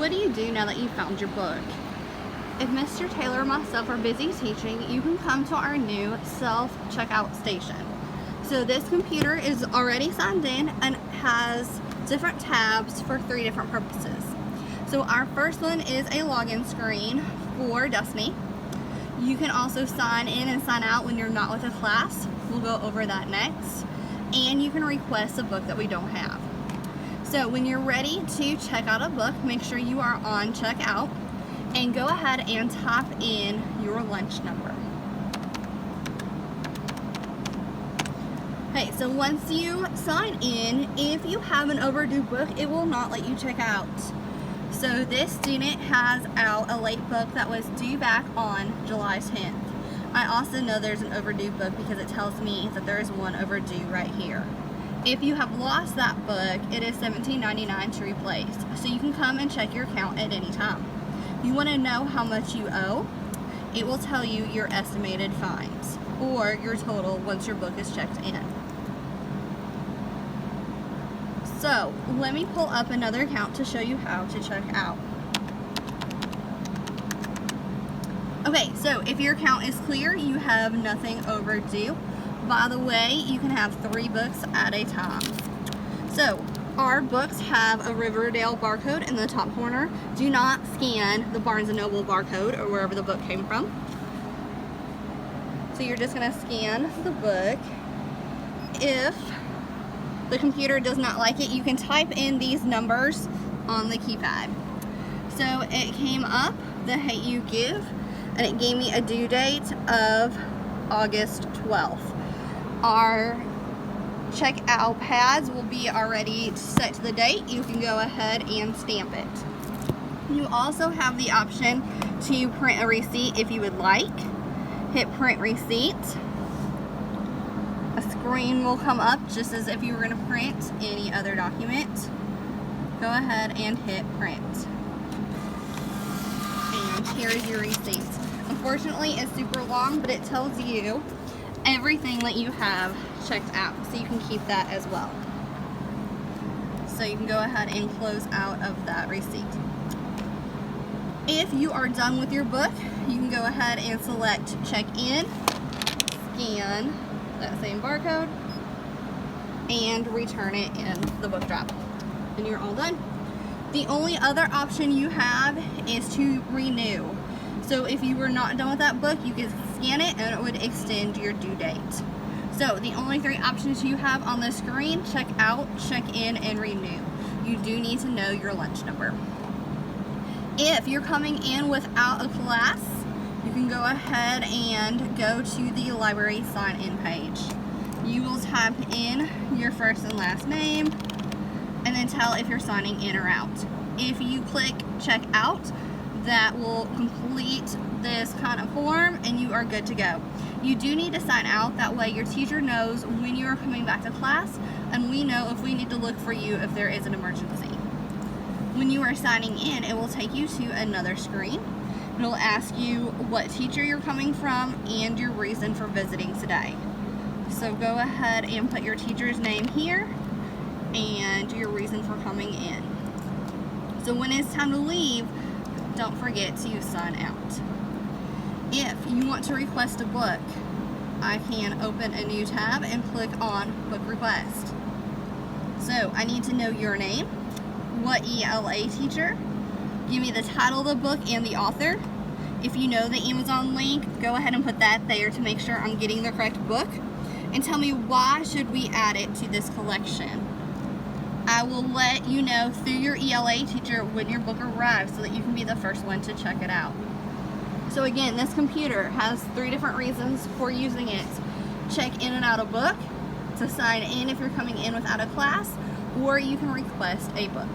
what do you do now that you've found your book? If Mr. Taylor or myself are busy teaching, you can come to our new self-checkout station. So this computer is already signed in and has different tabs for 3 different purposes. So our first one is a login screen for Destiny. You can also sign in and sign out when you're not with a class. We'll go over that next. And you can request a book that we don't have. So when you're ready to check out a book, make sure you are on checkout and go ahead and type in your lunch number. Okay, so once you sign in, if you have an overdue book, it will not let you check out. So this student has out a late book that was due back on July 10th. I also know there's an overdue book because it tells me that there is one overdue right here. If you have lost that book, it is $17.99 to replace. So you can come and check your account at any time. You want to know how much you owe? It will tell you your estimated fines or your total once your book is checked in. So let me pull up another account to show you how to check out. Okay, so if your account is clear, you have nothing overdue. By the way, you can have 3 books at a time. So our books have a Riverdale barcode in the top corner. Do not scan the Barnes & Noble barcode or wherever the book came from. So you're just going to scan the book. If the computer does not like it, you can type in these numbers on the keypad. So it came up, the Hate U Give, and it gave me a due date of August 12th. Our checkout pads will be already set to the date. You can go ahead and stamp it. You also have the option to print a receipt if you would like. Hit print receipt. A screen will come up just as if you were going to print any other document. Go ahead and hit print. And here's your receipt. Unfortunately, it's super long, but it tells you everything that you have checked out, so you can keep that as well. So you can go ahead and close out of that receipt. If you are done with your book, you can go ahead and select check in, scan that same barcode, and return it in the book drop. And you're all done. The only other option you have is to renew. So if you were not done with that book, you can scan it and it would extend your due date. So the only 3 options you have on the screen: check out, check in, and renew. You do need to know your lunch number. If you're coming in without a class, you can go ahead and go to the library sign-in page. You will type in your first and last name and then tell if you're signing in or out. If you click check out, that will complete this kind of form and you are good to go. You do need to sign out, that way your teacher knows when you are coming back to class and we know if we need to look for you if there is an emergency. When you are signing in, it will take you to another screen. It will ask you what teacher you're coming from and your reason for visiting today. So go ahead and put your teacher's name here and your reason for coming in. So when it's time to leave, don't forget to sign out. If you want to request a book, I can open a new tab and click on book request. So I need to know your name, what ELA teacher, give me the title of the book and the author. If you know the Amazon link, go ahead and put that there to make sure I'm getting the correct book, and tell me why should we add it to this collection. I will let you know through your ELA teacher when your book arrives so that you can be the first one to check it out. So again, this computer has 3 different reasons for using it. Check in and out a book, to sign in if you're coming in without a class, or you can request a book.